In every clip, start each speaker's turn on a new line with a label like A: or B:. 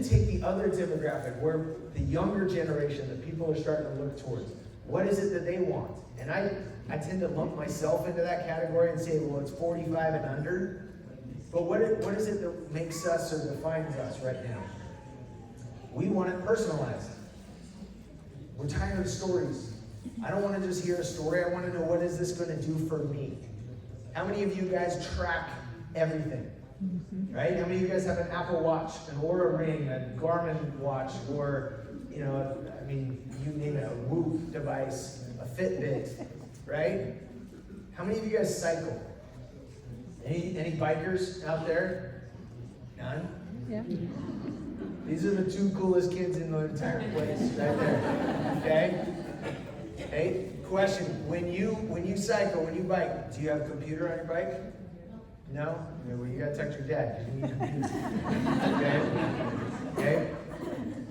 A: Take the other demographic, where the younger generation, that people are starting to look towards. What is it that they want? And I tend to lump myself into that category and say, well, it's 45 and under. But what is it that makes us or defines us right now? We want it personalized. We're tired of stories. I don't want to just hear a story. I want to know, what is this going to do for me? How many of you guys track everything? Right? How many of you guys have an Apple Watch, an Oura Ring, a Garmin watch, or, you name it, a Whoop device, a Fitbit, right? How many of you guys cycle? Any bikers out there? None?
B: Yeah.
A: These are the two coolest kids in the entire place, right there. Okay? Hey, question: when you cycle, when you bike, do you have a computer on your bike? No? Well, you gotta text your dad, because you need a computer. Okay?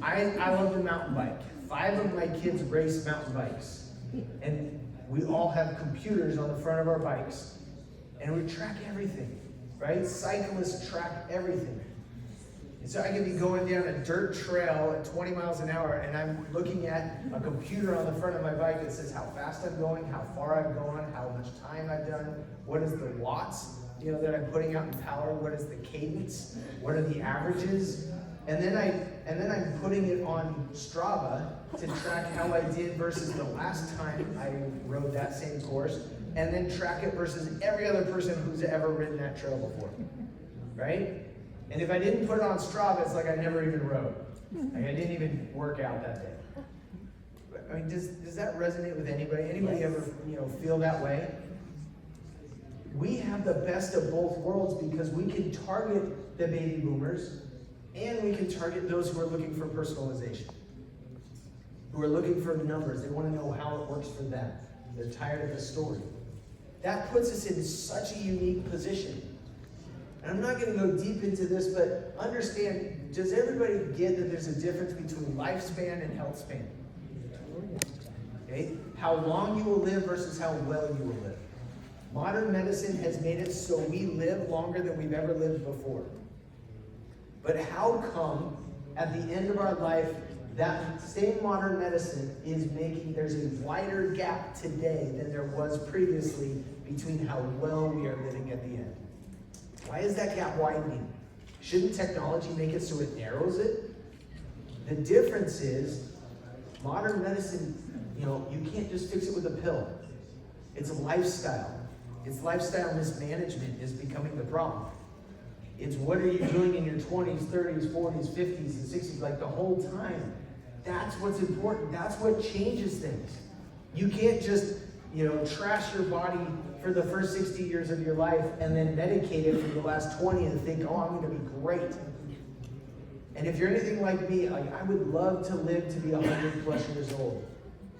A: I love to mountain bike. 5 of my kids race mountain bikes. And we all have computers on the front of our bikes. And we track everything, right? Cyclists track everything. And so I could be going down a dirt trail at 20 miles an hour, and I'm looking at a computer on the front of my bike that says how fast I'm going, how far I've gone, how much time I've done, what is the watts, that I'm putting out in power, what is the cadence, what are the averages, and then I'm putting it on Strava to track how I did versus the last time I rode that same course, and then track it versus every other person who's ever ridden that trail before, right? And if I didn't put it on Strava, it's like I never even rode. Like I didn't even work out that day. I mean, does that resonate with anybody? Anybody ever, feel that way? We have the best of both worlds because we can target the baby boomers and we can target those who are looking for personalization, who are looking for numbers. They want to know how it works for them. They're tired of the story. That puts us in such a unique position. And I'm not going to go deep into this, but understand, does everybody get that there's a difference between lifespan and health span? Okay? How long you will live versus how well you will live. Modern medicine has made it so we live longer than we've ever lived before. But how come at the end of our life, that same modern medicine is making, there's a wider gap today than there was previously between how well we are living at the end? Why is that gap widening? Shouldn't technology make it so it narrows it? The difference is, modern medicine, you can't just fix it with a pill. It's a lifestyle. It's lifestyle mismanagement is becoming the problem. It's what are you doing in your 20s, 30s, 40s, 50s, and 60s, like the whole time. That's what's important. That's what changes things. You can't just, trash your body for the first 60 years of your life and then medicate it for the last 20 and think, oh, I'm going to be great. And if you're anything like me, I would love to live to be 100 plus years old.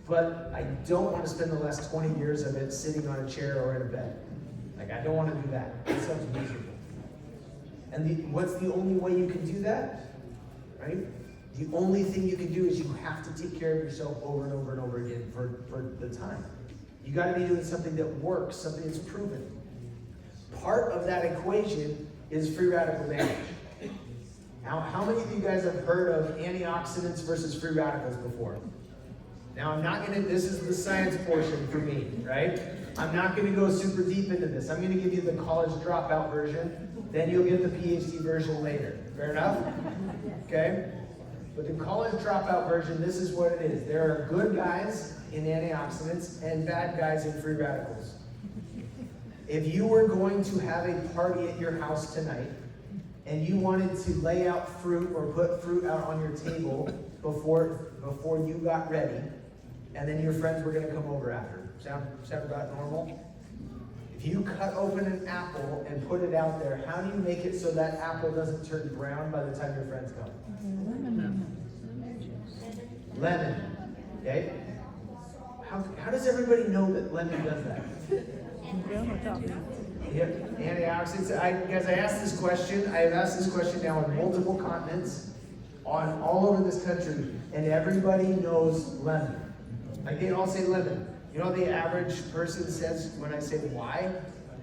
A: But I don't want to spend the last 20 years of it sitting on a chair or in a bed. I don't want to do that. It sounds miserable. And what's the only way you can do that? Right? The only thing you can do is you have to take care of yourself over and over and over again for the time. You got to be doing something that works, something that's proven. Part of that equation is free radical damage. Now, how many of you guys have heard of antioxidants versus free radicals before? Now, this is the science portion for me, right? I'm not going to go super deep into this. I'm going to give you the college dropout version, then you'll get the PhD version later. Fair enough? Okay? But the college dropout version, this is what it is. There are good guys in antioxidants and bad guys in free radicals. If you were going to have a party at your house tonight, and you wanted to lay out fruit or put fruit out on your table before you got ready, and then your friends were going to come over after. Sound about normal? If you cut open an apple and put it out there, how do you make it so that apple doesn't turn brown by the time your friends come? Lemon. Okay? How does everybody know that lemon does that? Yep, antioxidants. Guys, I asked this question. I have asked this question now on multiple continents, all over this country, and everybody knows lemon. They all say lemon. You know what the average person says when I say why?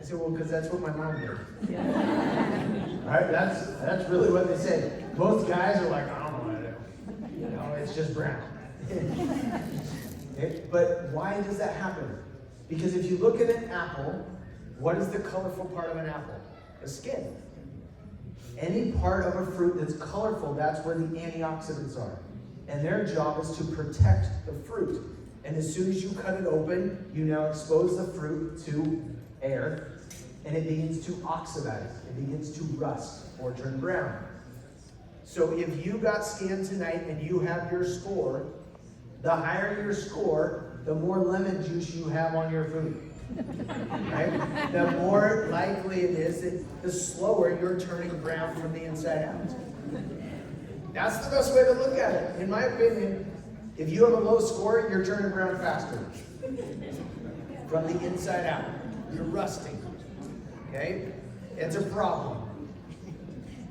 A: I say, well, because that's what my mom did. Yeah. All right, that's really what they say. Most guys are like, I don't know what to do. You know, it's just brown. Okay? But why does that happen? Because if you look at an apple, what is the colorful part of an apple? The skin. Any part of a fruit that's colorful, that's where the antioxidants are. And their job is to protect the fruit. And as soon as you cut it open, you now expose the fruit to air, and it begins to oxidize. It begins to rust or turn brown. So if you got scanned tonight and you have your score, the higher your score, the more lemon juice you have on your food. Right? The more likely it is that the slower you're turning brown from the inside out. That's the best way to look at it. In my opinion, if you have a low score, you're turning brown faster. From the inside out. You're rusting. Okay? It's a problem.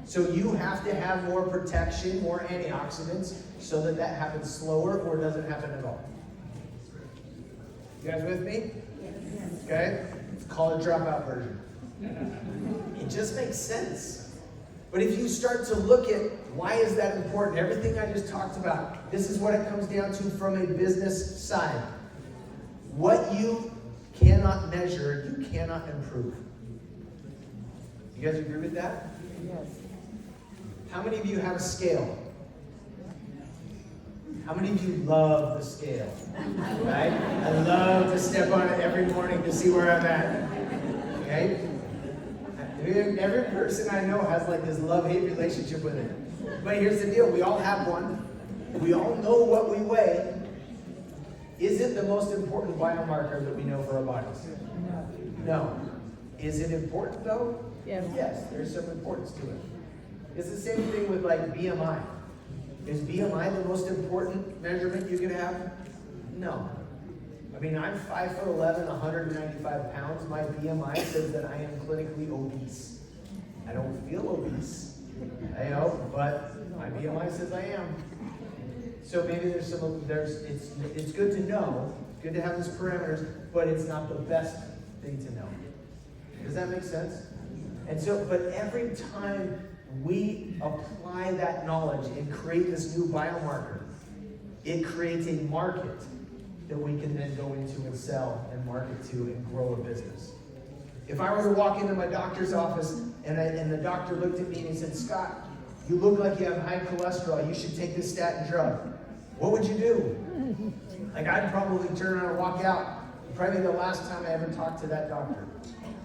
A: So you have to have more protection, more antioxidants, so that that happens slower or doesn't happen at all. You guys with me? Okay? It's called a dropout version. It just makes sense. But if you start to look at why is that important, everything I just talked about, this is what it comes down to from a business side. What you cannot measure, you cannot improve. You guys agree with that?
B: Yes.
A: How many of you have a scale? How many of you love the scale? Right? I love to step on it every morning to see where I'm at. Okay? Every person I know has like this love-hate relationship with it. But here's the deal, we all have one. We all know what we weigh. Is it the most important biomarker that we know for our bodies? No. Is it important though?
B: Yes.
A: Yes, there's some importance to it. It's the same thing with like BMI. Is BMI the most important measurement you can have? No. I mean, I'm 5'11", 195 pounds. My BMI says that I am clinically obese. I don't feel obese, I know, but my BMI says I am. So maybe it's good to know, good to have these parameters, but it's not the best thing to know. Does that make sense? And so, but every time we apply that knowledge and create this new biomarker, it creates a market that we can then go into and sell and market to and grow a business. If I were to walk into my doctor's office and the doctor looked at me and he said, Scott, you look like you have high cholesterol, you should take this statin drug. What would you do? Like, I'd probably turn around and walk out. Probably the last time I ever talked to that doctor.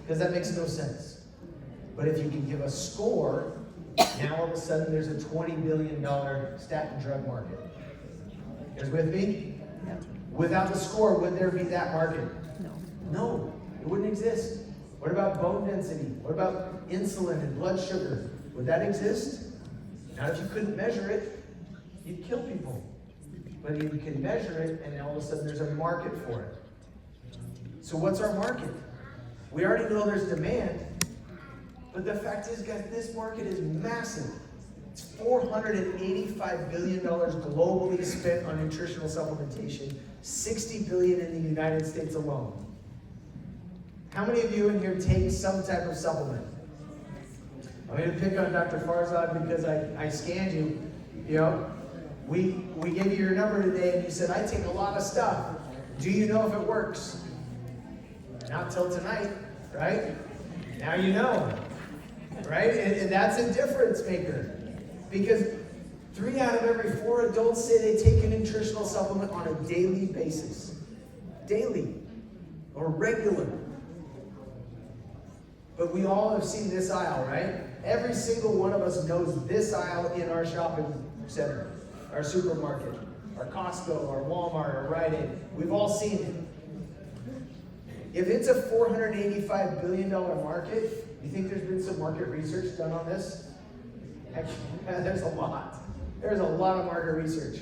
A: Because that makes no sense. But if you can give a score, now all of a sudden there's a $20 billion statin drug market. You guys with me?
B: Yep.
A: Without the score, would there be that market?
B: No.
A: No, it wouldn't exist. What about bone density? What about insulin and blood sugar? Would that exist? Now, if you couldn't measure it, you'd kill people. But you can measure it, and all of a sudden there's a market for it. So what's our market? We already know there's demand, but the fact is, guys, this market is massive. It's $485 billion globally spent on nutritional supplementation, $60 billion in the United States alone. How many of you in here take some type of supplement? I'm going to pick on Dr. Farzad because I scanned you. You know, we gave you your number today and you said, I take a lot of stuff. Do you know if it works? Not till tonight, right? Now you know, right? And that's a difference maker. Because 3 out of every 4 adults say they take a nutritional supplement on a daily basis. Daily or regular. But we all have seen this aisle, right? Every single one of us knows this aisle in our shopping center, our supermarket, our Costco, our Walmart, our Rite Aid. We've all seen it. If it's a $485 billion market, you think there's been some market research done on this? Heck, yeah, there's a lot. There's a lot of market research.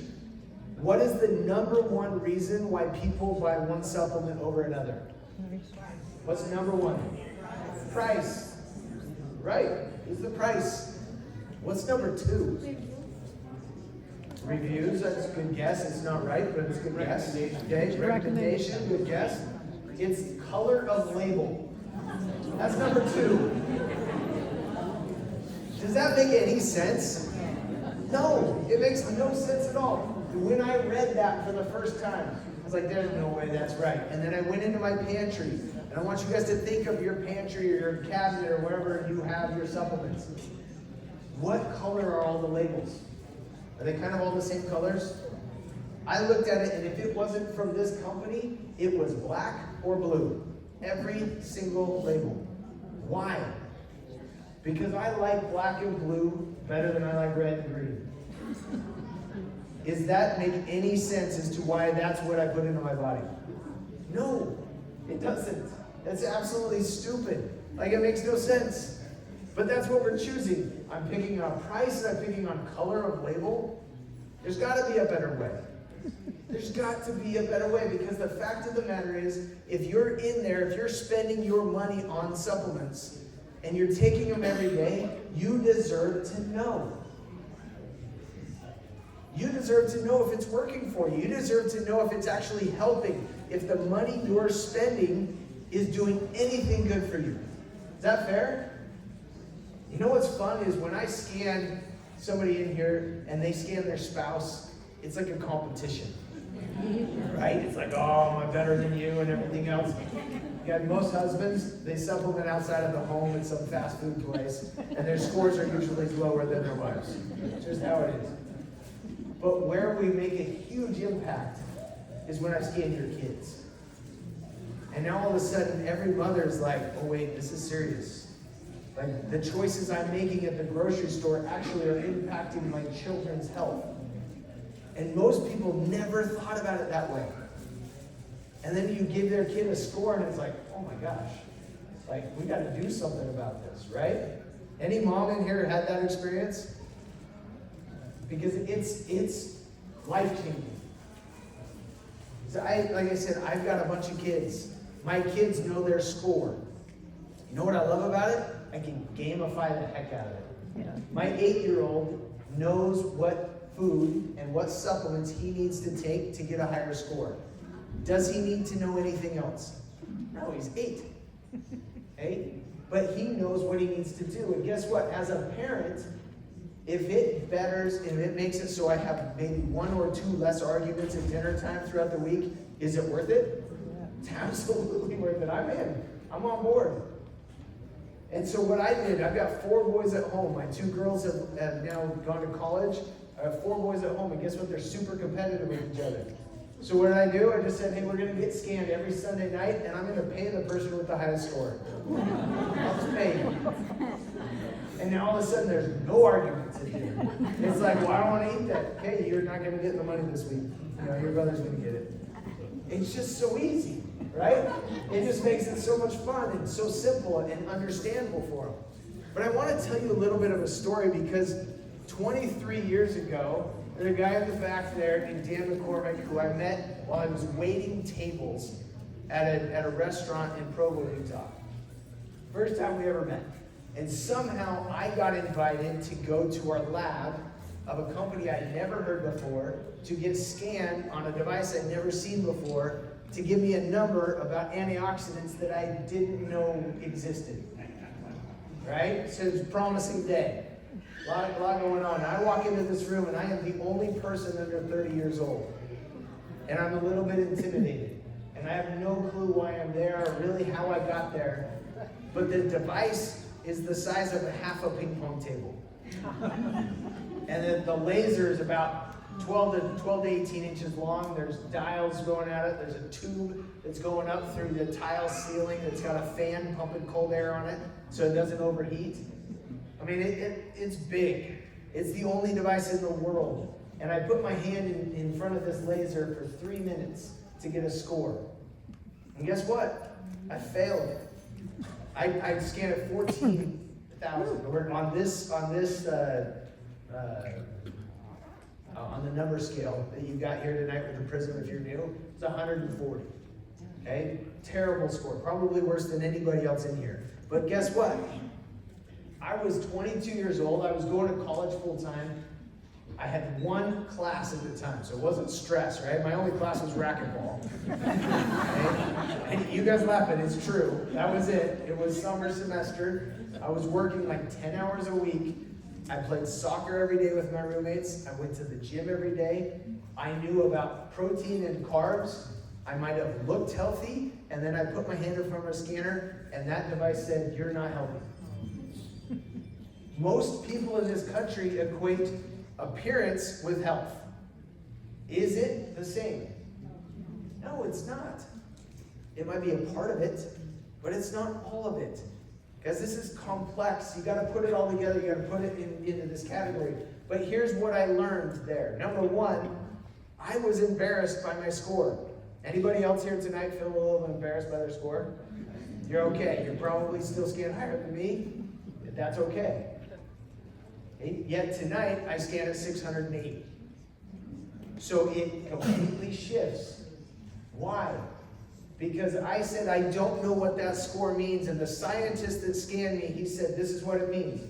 A: What is the number one reason why people buy one supplement over another? What's number one? Price. Right. It's the price. What's number 2? Reviews. That's a good guess. It's not right, but it's a good guess. Okay. Recommendation. Good guess. It's color of label. That's number 2. Does that make any sense? No, it makes no sense at all. When I read that for the first time, I was like, there's no way that's right. And then I went into my pantry, and I want you guys to think of your pantry or your cabinet or wherever you have your supplements. What color are all the labels? Are they kind of all the same colors? I looked at it, and if it wasn't from this company, it was black or blue. Every single label. Why? Because I like black and blue better than I like red and green. Does that make any sense as to why that's what I put into my body? No, it doesn't. That's absolutely stupid. Like, it makes no sense. But that's what we're choosing. I'm picking on price, I'm picking on color of label. There's got to be a better way. There's got to be a better way, because the fact of the matter is, if you're in there, if you're spending your money on supplements, and you're taking them every day, you deserve to know. You deserve to know if it's working for you. You deserve to know if it's actually helping, if the money you're spending is doing anything good for you. Is that fair? You know what's fun is when I scan somebody in here and they scan their spouse, it's like a competition. Right? It's like, oh, am I better than you and everything else. You got most husbands, they supplement outside of the home at some fast food place, and their scores are usually lower than their wives. It's just how it is. But where we make a huge impact is when I scan your kids. And now all of a sudden, every mother's like, oh wait, this is serious. Like, the choices I'm making at the grocery store actually are impacting my children's health. And most people never thought about it that way. And then you give their kid a score and it's like, oh my gosh, like, we got to do something about this, right? Any mom in here had that experience? Because it's life-changing. So like I said, I've got a bunch of kids. My kids know their score. You know what I love about it? I can gamify the heck out of it. Yeah. My 8-year-old knows what food and what supplements he needs to take to get a higher score. Does he need to know anything else? No, he's 8. Okay? But he knows what he needs to do. And guess what? As a parent, if it betters and it makes it so I have maybe 1 or 2 less arguments at dinner time throughout the week, is it worth it? Yeah. It's absolutely worth it. I'm in. I'm on board. And so what I did, I've got 4 boys at home. My 2 girls have now gone to college. I have 4 boys at home, and guess what? They're super competitive with each other. So what did I do? I just said, hey, we're going to get scanned every Sunday night, and I'm going to pay the person with the highest score. I'll just pay him. And now all of a sudden, there's no arguments in here. It's like, well, I don't want to eat that. Okay, you're not going to get the money this week. You know, your brother's going to get it. It's just so easy, right? It just makes it so much fun and so simple and understandable for them. But I want to tell you a little bit of a story, because 23 years ago, there's a guy in the back there named Dan McCormick who I met while I was waiting tables at a restaurant in Provo, Utah. First time we ever met. And somehow I got invited to go to our lab of a company I'd never heard before to get scanned on a device I'd never seen before to give me a number about antioxidants that I didn't know existed. Right? So it was a promising day. A lot going on. I walk into this room and I am the only person under 30 years old. And I'm a little bit intimidated. And I have no clue why I'm there or really how I got there. But the device is the size of half a ping pong table. And then the laser is about 12 to 18 inches long. There's dials going at it. There's a tube that's going up through the tile ceiling that's got a fan pumping cold air on it so it doesn't overheat. I mean, it's big. It's the only device in the world. And I put my hand in front of this laser for 3 minutes to get a score. And guess what? I failed. I scanned at 14,000. On the number scale that you got here tonight with the Prysm, if you're new, it's 140. Okay? Terrible score. Probably worse than anybody else in here. But guess what? I was 22 years old. I was going to college full time. I had 1 class at the time, so it wasn't stress, right? My only class was racquetball. Okay? And you guys laugh, but it's true. That was it. It was summer semester. I was working like 10 hours a week. I played soccer every day with my roommates. I went to the gym every day. I knew about protein and carbs. I might have looked healthy, and then I put my hand in front of a scanner, and that device said, "You're not healthy." Most people in this country equate appearance with health. Is it the same? No, it's not. It might be a part of it, but it's not all of it. Because this is complex. You got to put it all together. You got to put it into this category. But here's what I learned there. Number one, I was embarrassed by my score. Anybody else here tonight feel a little embarrassed by their score? You're okay. You're probably still scanning higher than me. That's okay. Yet tonight, I scanned at 608. So it completely shifts. Why? Because I said, I don't know what that score means. And the scientist that scanned me, he said, this is what it means.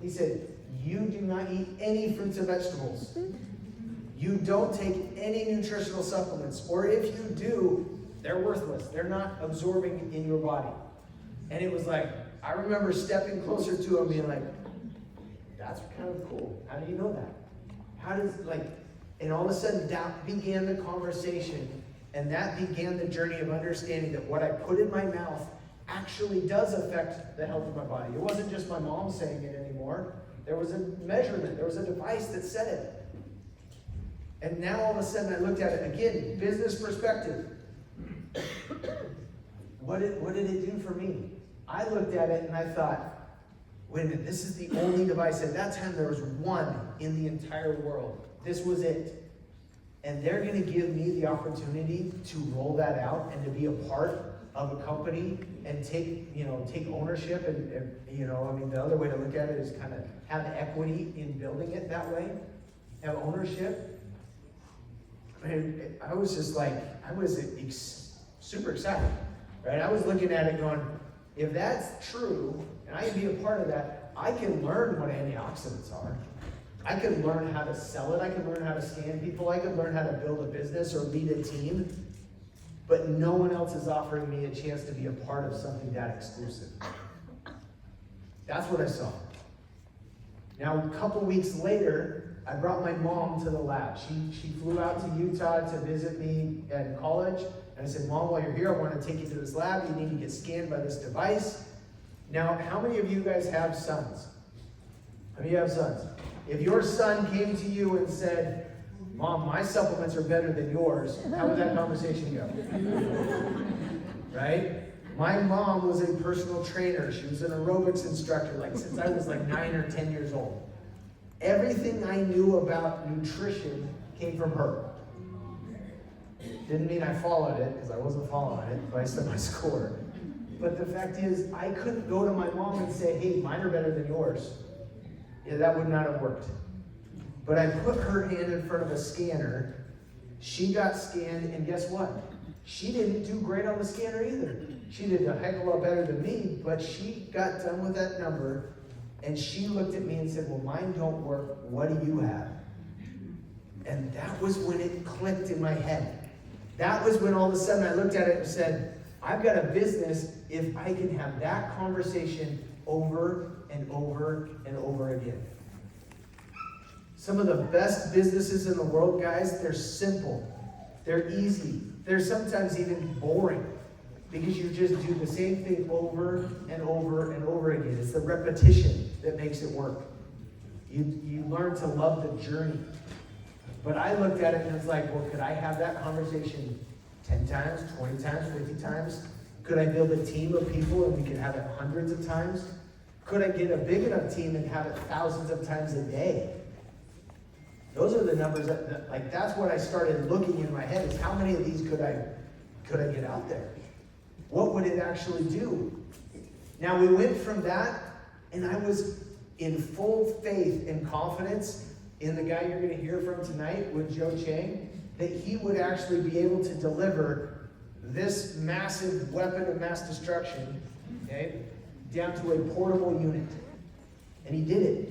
A: He said, you do not eat any fruits and vegetables. You don't take any nutritional supplements. Or if you do, they're worthless. They're not absorbing in your body. And it was like, I remember stepping closer to him being like, that's kind of cool. How do you know that? How does, and all of a sudden that began the conversation. And that began the journey of understanding that what I put in my mouth actually does affect the health of my body. It wasn't just my mom saying it anymore. There was a measurement. There was a device that said it. And now all of a sudden I looked at it, again, business perspective. What did it do for me? I looked at it and I thought, wait a minute, this is the only device. At that time there was one in the entire world. This was it. And they're going to give me the opportunity to roll that out and to be a part of a company and take ownership. And the other way to look at it is kind of have equity in building it that way, have ownership. And I was just super excited, right? I was looking at it going, if that's true, and I can be a part of that, I can learn what antioxidants are. I can learn how to sell it. I can learn how to scan people. I can learn how to build a business or lead a team. But no one else is offering me a chance to be a part of something that exclusive. That's what I saw. Now, a couple weeks later, I brought my mom to the lab. She flew out to Utah to visit me at college. And I said, Mom, while you're here, I want to take you to this lab. You need to get scanned by this device. Now, how many of you guys have sons? How many of you have sons? If your son came to you and said, Mom, my supplements are better than yours, how would that conversation go? Right? My mom was a personal trainer. She was an aerobics instructor since I was 9 or 10 years old. Everything I knew about nutrition came from her. Didn't mean I followed it, because I wasn't following it, but I set my score. But the fact is, I couldn't go to my mom and say, hey, mine are better than yours. Yeah, that would not have worked. But I put her hand in front of a scanner. She got scanned, and guess what? She didn't do great on the scanner either. She did a heck of a lot better than me, but she got done with that number, and she looked at me and said, well, mine don't work. What do you have? And that was when it clicked in my head. That was when all of a sudden I looked at it and said, I've got a business if I can have that conversation over and over and over again. Some of the best businesses in the world, guys, they're simple. They're easy. They're sometimes even boring because you just do the same thing over and over and over again. It's the repetition that makes it work. You learn to love the journey. But I looked at it and it's like, well, could I have that conversation 10 times, 20 times, 50 times? Could I build a team of people and we could have it hundreds of times? Could I get a big enough team and have it thousands of times a day? Those are the numbers that's what I started looking in my head is how many of these could I get out there? What would it actually do? Now we went from that, and I was in full faith and confidence in the guy you're going to hear from tonight with Joe Chang, that he would actually be able to deliver this massive weapon of mass destruction, okay, down to a portable unit. And he did it.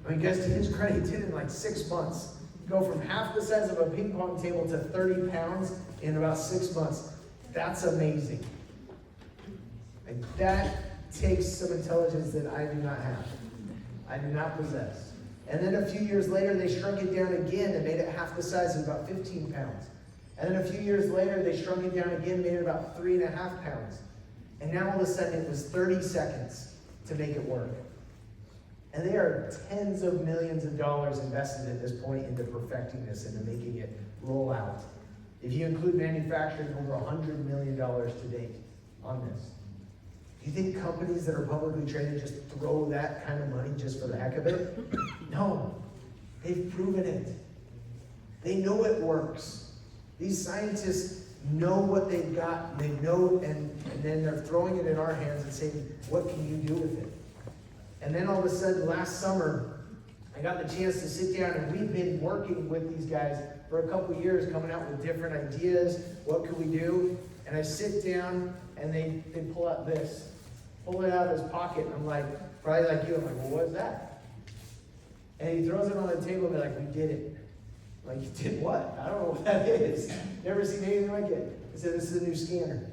A: I mean, guys, to his credit, he did it in 6 months. Go from half the size of a ping pong table to 30 pounds in about 6 months. That's amazing. That takes some intelligence that I do not have. I do not possess. And then a few years later, they shrunk it down again and made it half the size of about 15 pounds. And then a few years later, they shrunk it down again, made it about 3.5 pounds. And now all of a sudden, it was 30 seconds to make it work. And there are tens of millions of dollars invested at this point into perfecting this, into making it roll out. If you include manufacturing, over $100 million to date on this. Do you think companies that are publicly traded just throw that kind of money just for the heck of it? No. They've proven it. They know it works. These scientists know what they've got, they know, and then they're throwing it in our hands and saying, what can you do with it? And then all of a sudden, last summer, I got the chance to sit down, and we've been working with these guys for a couple years, coming out with different ideas. What could we do? And I sit down, and they pull out this. Pull it out of his pocket, and I'm like, probably like you, I'm like, well, what is that? And he throws it on the table, and they're like, we did it. I'm like, you did what? I don't know what that is. Never seen anything like it. I said, this is a new scanner.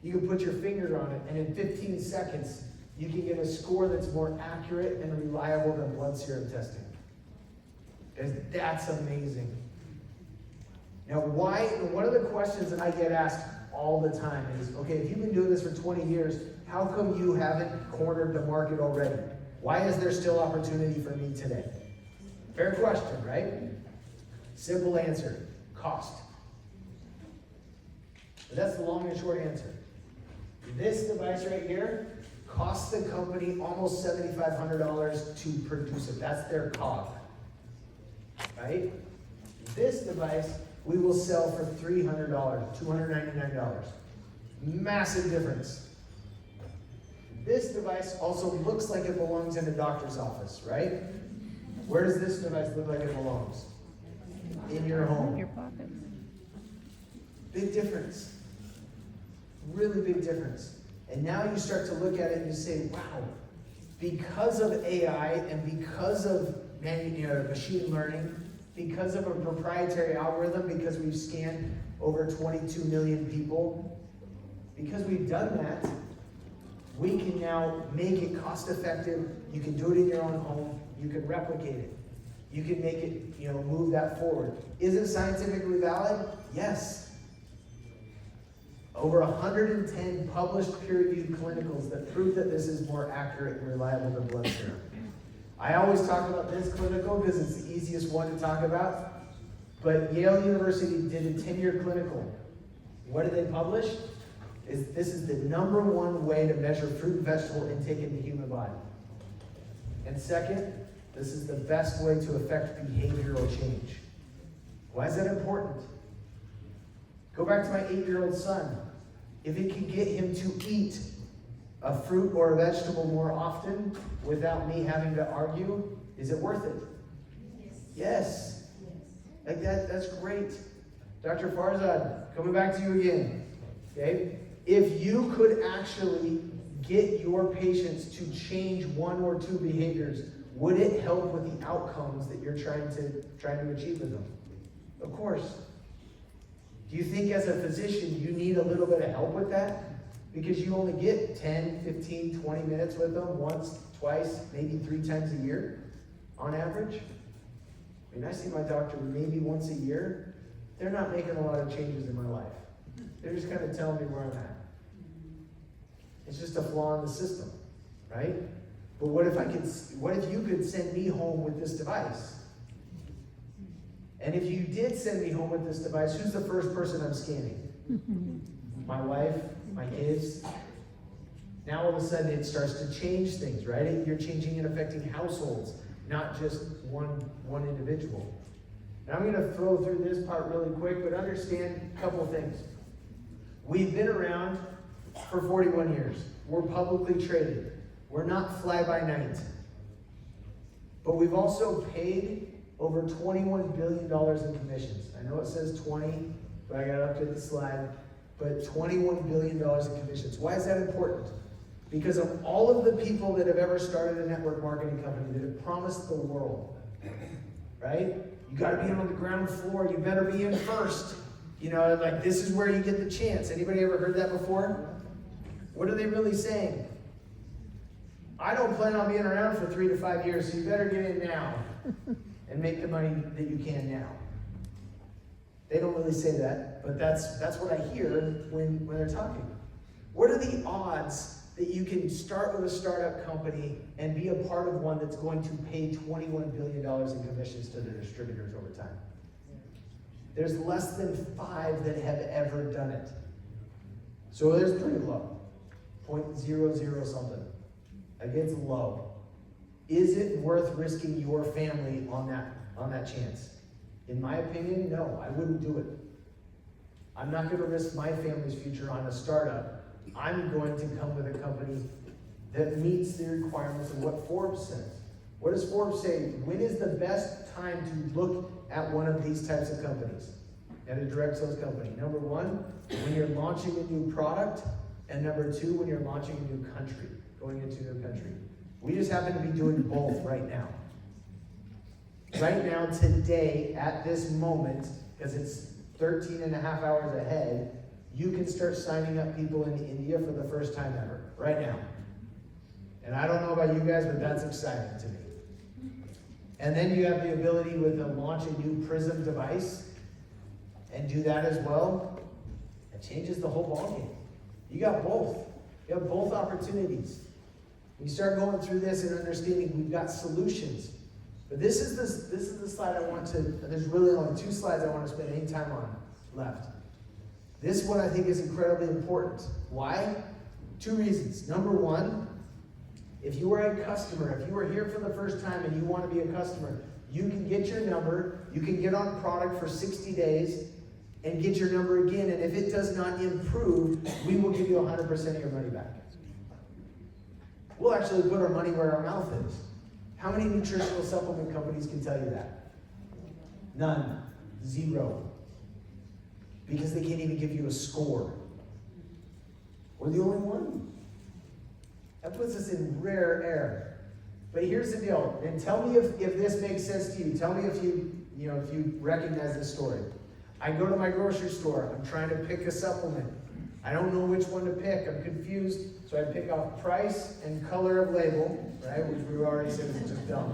A: You can put your finger on it, and in 15 seconds, you can get a score that's more accurate and reliable than blood serum testing. Because that's amazing. Now, one of the questions that I get asked all the time is, okay, if you've been doing this for 20 years, how come you haven't cornered the market already? Why is there still opportunity for me today? Fair question, right? Simple answer, cost. But that's the long and short answer. This device right here costs the company almost $7,500 to produce it. That's their COG, right? This device we will sell for $300, $299. Massive difference. This device also looks like it belongs in a doctor's office, right? Where does this device look like it belongs? In your home.
B: Your pocket.
A: Big difference. Really big difference. And now you start to look at it and you say, wow, because of AI and because of machine learning, because of a proprietary algorithm, because we've scanned over 22 million people, because we've done that, we can now make it cost effective. You can do it in your own home. You can replicate it. You can make it, move that forward. Is it scientifically valid? Yes. Over 110 published peer-reviewed clinicals that prove that this is more accurate and reliable than blood serum. I always talk about this clinical because it's the easiest one to talk about. But Yale University did a 10-year clinical. What did they publish? This is the #1 way to measure fruit and vegetable intake in the human body. And second, this is the best way to affect behavioral change. Why is that important? Go back to my 8-year-old son. If it can get him to eat a fruit or a vegetable more often without me having to argue, is it worth it? Yes. Like that's great. Dr. Farzad, coming back to you again. Okay? If you could actually get your patients to change 1 or 2 behaviors, would it help with the outcomes that you're trying to achieve with them? Of course. Do you think as a physician you need a little bit of help with that? Because you only get 10, 15, 20 minutes with them once, twice, maybe 3 times a year on average. I mean, I see my doctor maybe once a year. They're not making a lot of changes in my life. They're just kind of telling me where I'm at. It's just a flaw in the system, right? But what if you could send me home with this device? And if you did send me home with this device, who's the first person I'm scanning? My wife, my kids. Now all of a sudden it starts to change things, right? You're changing and affecting households, not just one individual. And I'm going to throw through this part really quick, but understand a couple of things. We've been around for 41 years. We're publicly traded. We're not fly-by-night. But we've also paid over $21 billion in commissions. I know it says 20, but I got to update the slide. But $21 billion in commissions. Why is that important? Because of all of the people that have ever started a network marketing company that have promised the world, right? You got to be on the ground floor. You better be in first. Like this is where you get the chance. Anybody ever heard that before? What are they really saying? I don't plan on being around for 3 to 5 years, so you better get in now and make the money that you can now. They don't really say that, but that's what I hear when they're talking. What are the odds that you can start with a startup company and be a part of one that's going to pay $21 billion in commissions to their distributors over time? There's less than 5 that have ever done it. So there's pretty low. 0.00 something. Like, it's low. Is it worth risking your family on that chance? In my opinion, no, I wouldn't do it. I'm not going to risk my family's future on a startup. I'm going to come with a company that meets the requirements of what Forbes says. What does Forbes say? When is the best time to look at one of these types of companies? At a direct sales company. Number 1, when you're launching a new product, and number 2, when you're launching a new country, going into a new country. We just happen to be doing both right now. Right now, today, at this moment, because it's 13 and a half hours ahead, you can start signing up people in India for the first time ever, right now. And I don't know about you guys, but that's exciting to me. And then you have the ability to launch a new Prysm device and do that as well. It changes the whole ballgame. You got both. You have both opportunities. When you start going through this and understanding we've got solutions. But this is the slide I want to, there's really only 2 slides I want to spend any time on left. This one I think is incredibly important. Why? 2 reasons. Number 1, if you are a customer, if you are here for the first time and you want to be a customer, you can get your number, you can get on product for 60 days and get your number again, and if it does not improve, we will give you 100% of your money back. We'll actually put our money where our mouth is. How many nutritional supplement companies can tell you that? None. 0. Because they can't even give you a score. We're the only one. That puts us in rare air. But here's the deal, and tell me if this makes sense to you. Tell me if you recognize this story. I go to my grocery store, I'm trying to pick a supplement. I don't know which one to pick, I'm confused, so I pick off price and color of label, right, which we already said is just dumb.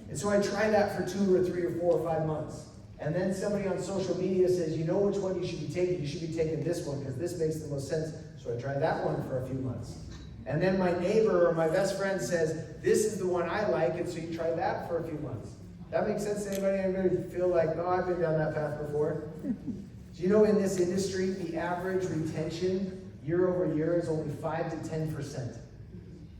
A: And so I try that for 2 or 3 or 4 or 5 months. And then somebody on social media says, you know which one you should be taking? You should be taking this one because this makes the most sense. So I try that one for a few months. And then my neighbor or my best friend says, this is the one I like, and so you try that for a few months. That makes sense to anybody? Anybody feel like, oh, I've been down that path before? Do you know in this industry, the average retention year over year is only 5 to 10%.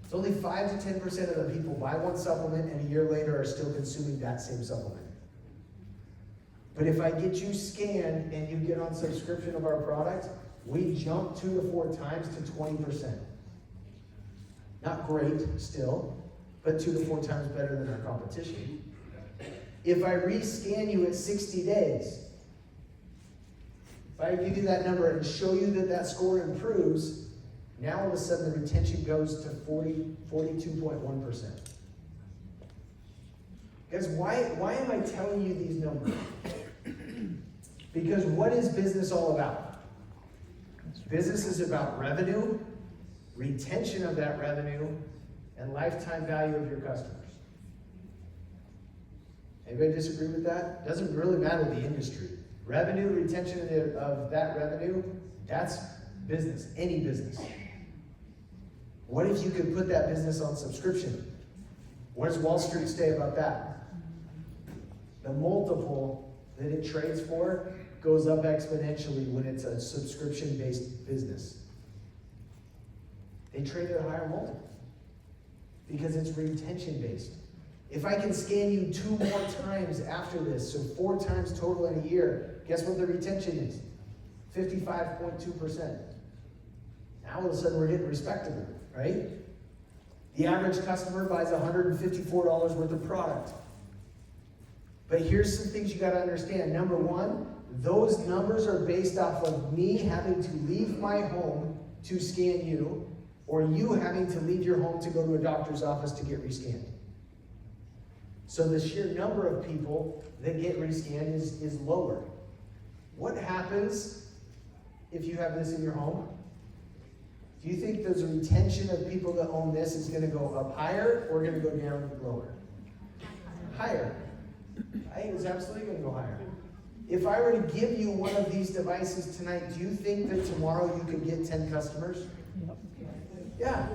A: It's only 5 to 10% of the people buy one supplement and a year later are still consuming that same supplement. But if I get you scanned and you get on subscription of our product, we jump 2 to 4 times to 20%. Not great still, but 2 to 4 times better than our competition. If I rescan you at 60 days, if I give you that number and show you that that score improves, now all of a sudden the retention goes to 42.1%. Guys, why am I telling you these numbers? Because what is business all about? Business is about revenue, retention of that revenue, and lifetime value of your customers. Anybody disagree with that? Doesn't really matter the industry. Revenue, retention of that revenue, that's business, any business. What if you could put that business on subscription? What does Wall Street say about that? The multiple that it trades for goes up exponentially when it's a subscription-based business. They trade at a higher multiple because it's retention-based. If I can scan you 2 more times after this, so 4 times total in a year, guess what the retention is? 55.2%. Now all of a sudden we're getting respectable, right? The average customer buys $154 worth of product. But here's some things you got to understand. Number 1, those numbers are based off of me having to leave my home to scan you, or you having to leave your home to go to a doctor's office to get rescanned. So the sheer number of people that get rescanned is lower. What happens if you have this in your home? Do you think the retention of people that own this is going to go up higher or going to go down lower? Higher. I think it's absolutely going to go higher. If I were to give you one of these devices tonight, do you think that tomorrow you could get 10 customers? Yeah.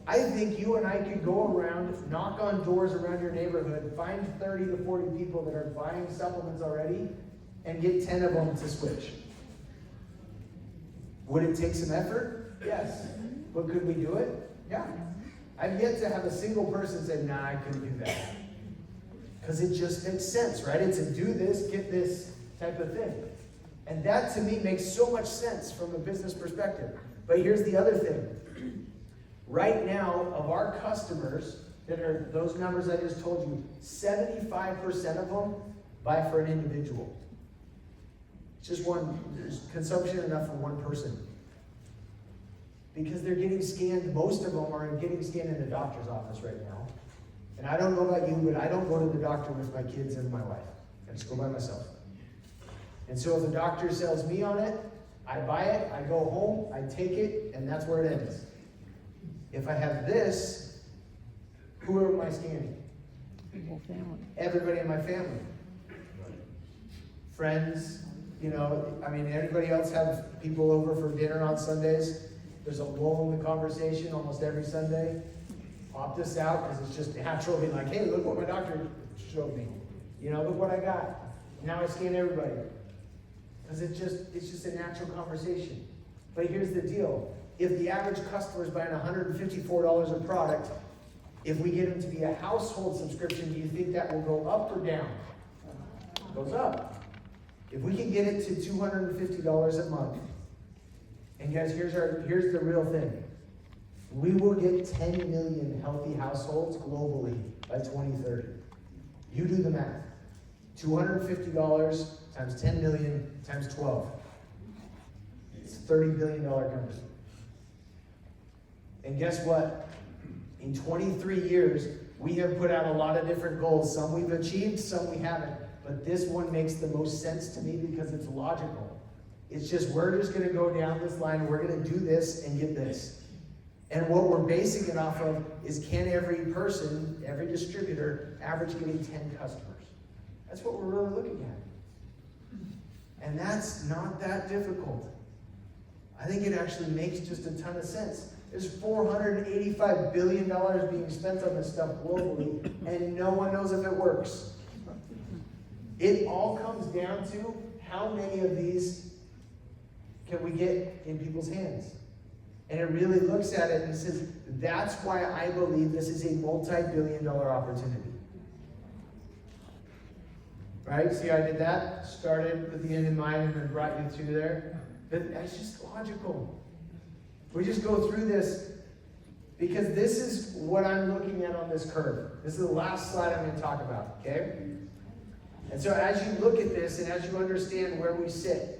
A: I think you and I could go around, knock on doors around your neighborhood, find 30 to 40 people that are buying supplements already, and get 10 of them to switch. Would it take some effort? Yes. But could we do it? Yeah. I've yet to have a single person say, nah, I couldn't do that. Because it just makes sense, right? It's a do this, get this type of thing. And that to me makes so much sense from a business perspective. But here's the other thing. Right now, of our customers that are those numbers I just told you, 75% of them buy for an individual. It's just one, there's consumption enough for one person. Because they're getting scanned, most of them are getting scanned in a doctor's office right now. And I don't know about you, but I don't go to the doctor with my kids and my wife. I just go by myself. And so if the doctor sells me on it, I buy it, I go home, I take it, and that's where it ends. If I have this, who am I scanning?
B: Whole family.
A: Everybody in my family. Friends, anybody else have people over for dinner on Sundays? There's a lull in the conversation almost every Sunday. Opt this out because it's just natural being like, hey, look what my doctor showed me. Look what I got. Now I scan everybody. Because it's just a natural conversation. But here's the deal. If the average customer is buying $154 a product, if we get them to be a household subscription, do you think that will go up or down? It goes up. If we can get it to $250 a month, and guys, here's the real thing. We will get 10 million healthy households globally by 2030. You do the math. $250 times 10 million times 12. It's a $30 billion company. And guess what? In 23 years, we have put out a lot of different goals. Some we've achieved, some we haven't. But this one makes the most sense to me because it's logical. It's just, we're just going to go down this line, we're going to do this and get this. And what we're basing it off of is, can every person, every distributor, average getting 10 customers? That's what we're really looking at. And that's not that difficult. I think it actually makes just a ton of sense. There's $485 billion being spent on this stuff globally, and no one knows if it works. It all comes down to how many of these can we get in people's hands. And it really looks at it and says, that's why I believe this is a multi-billion-dollar opportunity. Right? See how I did that? Started with the end in mind and then brought you through there. But that's just logical. We just go through this because this is what I'm looking at on this curve. This is the last slide I'm going to talk about, okay? And so as you look at this and as you understand where we sit,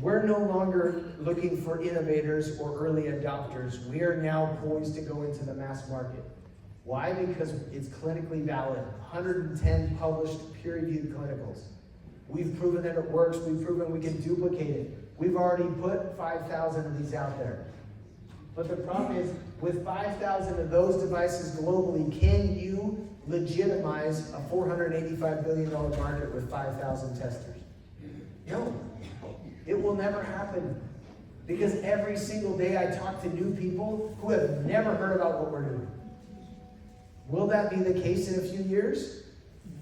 A: we're no longer looking for innovators or early adopters. We are now poised to go into the mass market. Why? Because it's clinically valid. 110 published peer-reviewed clinicals. We've proven that it works. We've proven we can duplicate it. We've already put 5,000 of these out there. But the problem is, with 5,000 of those devices globally, can you legitimize a $485 billion market with 5,000 testers? No. It will never happen. Because every single day I talk to new people who have never heard about what we're doing. Will that be the case in a few years?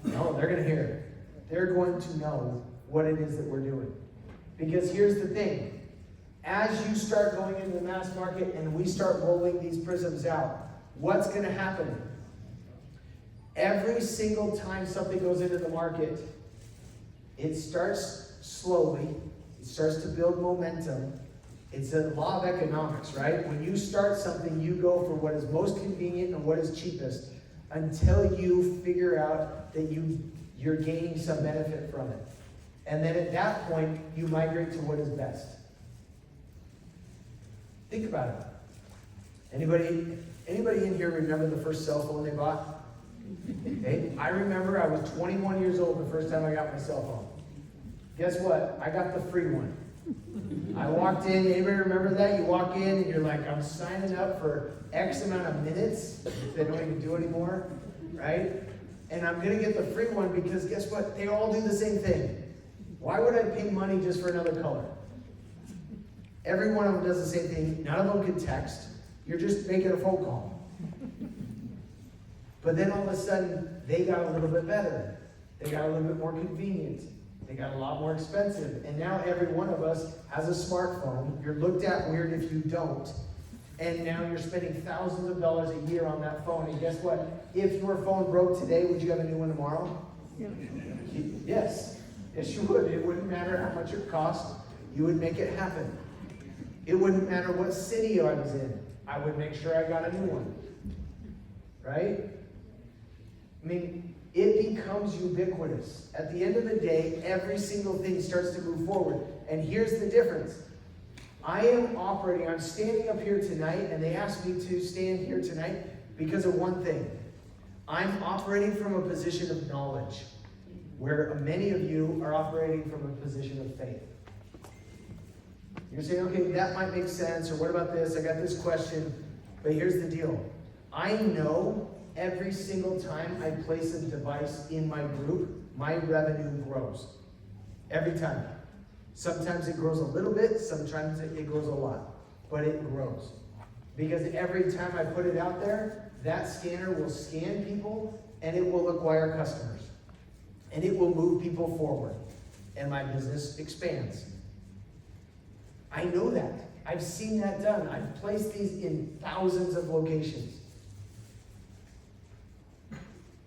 A: No, they're going to hear it. They're going to know what it is that we're doing. Because here's the thing. As you start going into the mass market and we start rolling these Prysyms out, what's going to happen? Every single time something goes into the market, it starts slowly. It starts to build momentum. It's a law of economics, right? When you start something, you go for what is most convenient and what is cheapest until you figure out that you're gaining some benefit from it. And then at that point, you migrate to what is best. Think about it. Anybody in here remember the first cell phone they bought? Okay. I remember I was 21 years old the first time I got my cell phone. Guess what? I got the free one. I walked in, anybody remember that? You walk in and you're like, I'm signing up for X amount of minutes, which they don't even do anymore, right? And I'm gonna get the free one because guess what? They all do the same thing. Why would I pay money just for another color? Every one of them does the same thing. None of them can text. You're just making a phone call. But then all of a sudden, they got a little bit better. They got a little bit more convenient. They got a lot more expensive. And now every one of us has a smartphone. You're looked at weird if you don't. And now you're spending thousands of dollars a year on that phone. And guess what? If your phone broke today, would you have a new one tomorrow? Yeah. Yes. Yes, you would. It wouldn't matter how much it cost. You would make it happen. It wouldn't matter what city I was in. I would make sure I got a new one. Right? I mean, it becomes ubiquitous. At the end of the day, every single thing starts to move forward. And here's the difference. I'm standing up here tonight, and they asked me to stand here tonight because of one thing. I'm operating from a position of knowledge, where many of you are operating from a position of faith. You're saying, okay, that might make sense, or what about this? I got this question. But here's the deal. I know every single time I place a device in my group, my revenue grows. Every time. Sometimes it grows a little bit, sometimes it grows a lot. But it grows. Because every time I put it out there, that scanner will scan people, and it will acquire customers. And it will move people forward. And my business expands. I know that. I've seen that done. I've placed these in thousands of locations.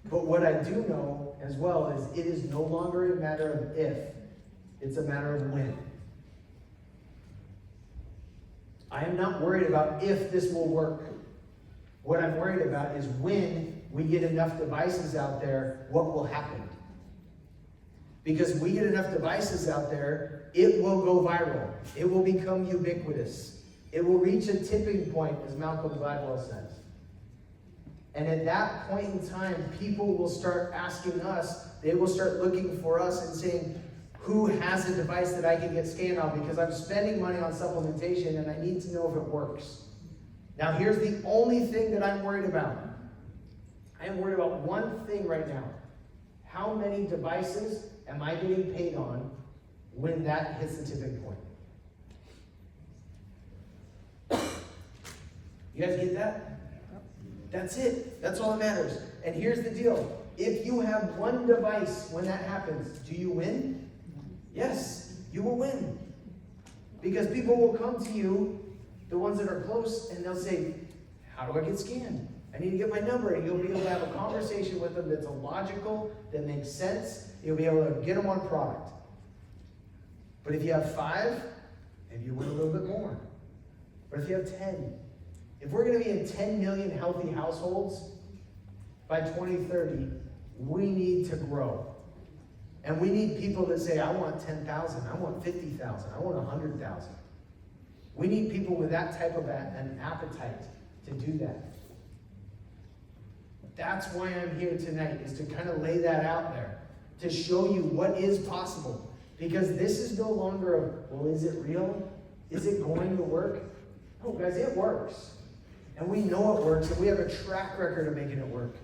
A: But what I do know as well is it is no longer a matter of if, it's a matter of when. I am not worried about if this will work. What I'm worried about is when we get enough devices out there, what will happen? Because we get enough devices out there, it will go viral. It will become ubiquitous. It will reach a tipping point, as Malcolm Gladwell says. And at that point in time, people will start asking us, they will start looking for us and saying, who has a device that I can get scanned on? Because I'm spending money on supplementation and I need to know if it works. Now here's the only thing that I'm worried about. I am worried about one thing right now. How many devices am I getting paid on when that hits the tipping point? You guys get that? That's it. That's all that matters. And here's the deal. If you have one device when that happens, do you win? Yes, you will win. Because people will come to you, the ones that are close, and they'll say, how do I get scanned? I need to get my number. And you'll be able to have a conversation with them that's logical, that makes sense. You'll be able to get them on product. But if you have 5, maybe you win a little bit more. But if you have 10, if we're going to be in 10 million healthy households by 2030, we need to grow. And we need people that say, I want 10,000, I want 50,000, I want 100,000. We need people with that type of an appetite to do that. That's why I'm here tonight, is to kind of lay that out there, to show you what is possible. Because this is no longer a, well, is it real? Is it going to work? No, guys, it works. And we know it works, and we have a track record of making it work.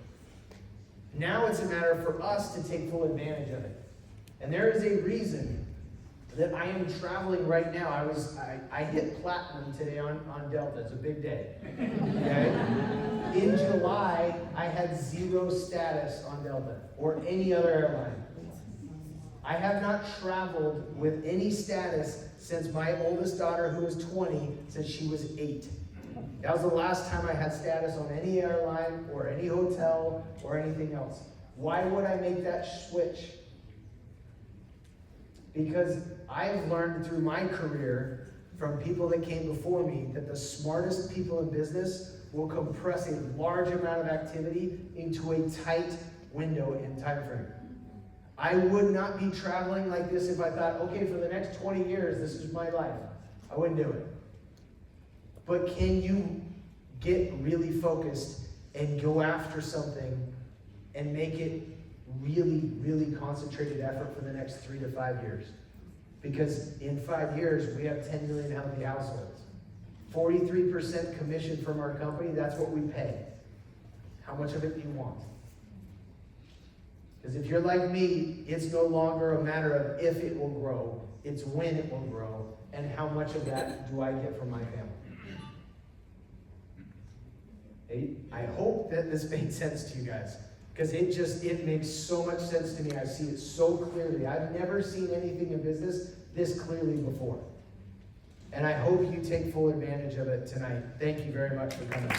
A: Now it's a matter for us to take full advantage of it. And there is a reason that I am traveling right now. I hit platinum today on Delta. It's a big day. Okay? In July, I had 0 status on Delta or any other airline. I have not traveled with any status since my oldest daughter, who is 20, since she was 8. That was the last time I had status on any airline or any hotel or anything else. Why would I make that switch? Because I've learned through my career from people that came before me that the smartest people in business will compress a large amount of activity into a tight window in time frame. I would not be traveling like this if I thought, okay, for the next 20 years, this is my life. I wouldn't do it. But can you get really focused and go after something and make it really, really concentrated effort for the next 3 to 5 years? Because in 5 years, we have 10 million healthy households. 43% commission from our company, that's what we pay. How much of it do you want? Because if you're like me, it's no longer a matter of if it will grow, it's when it will grow, and how much of that do I get from my family. I hope that this made sense to you guys, because it makes so much sense to me. I see it so clearly. I've never seen anything in business this clearly before. And I hope you take full advantage of it tonight. Thank you very much for coming.